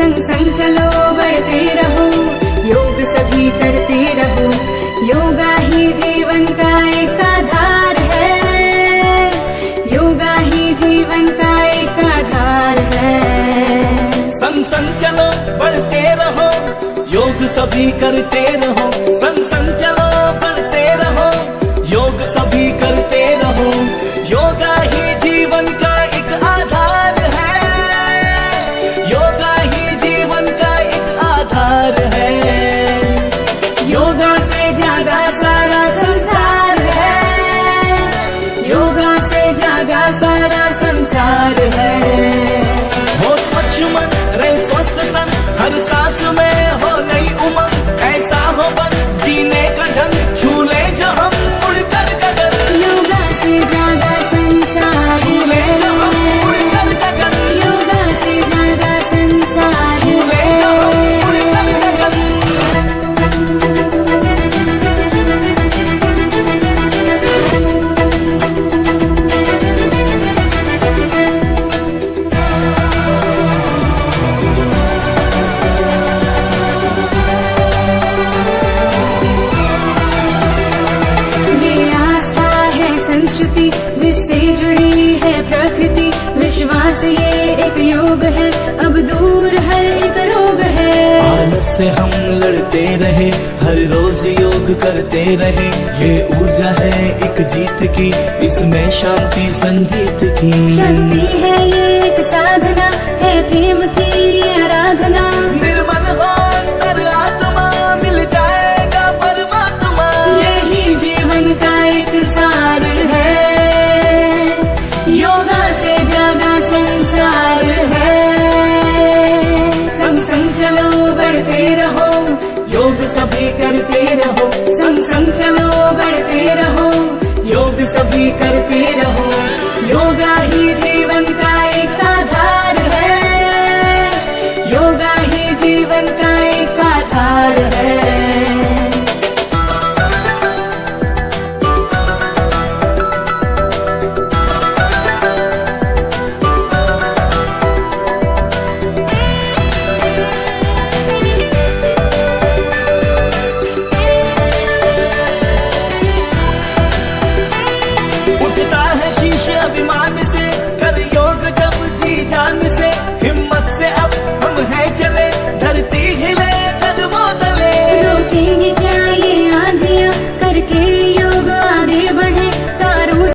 संग संग चलो बढ़ते रहो, योग सभी करते रहो। योगा ही जीवन का एक आधार है, योगा ही जीवन का एक आधार है। संग संग चलो बढ़ते रहो, योग सभी करते रहो। संग संग चलो बढ़ते रहो, योग सभी करते रहो। योगा ही जीवन का एक आधार है, योगा ही जीवन का एक आधार है। योगा से जागा सारा संसार है, योगा से जागा सारा संसार है। हो स्वच्छ मन रहे स्वस्थ तन, हर सांस में हो नई उमंग। ऐसा हो बस जीने का ढंग, छूले जो हम उड़कर गगन। योगा से जागा संसार छूले जो हम उड़कर गगन, योगा से जागा संसार छूले जो हम उड़कर गगन। ये आस्था है संस्कृति जिससे जुड़ी है प्रकृति। विश्वास ये एक योग है, अब दूर हर एक रोग है। आलस से हम लड़ते रहे, हर रोज योग करते रहे। ये ऊर्जा है एक जीत की, इसमें शांति संगीत की। शक्ति है ये एक साधना, है प्रेम की ये आराधना।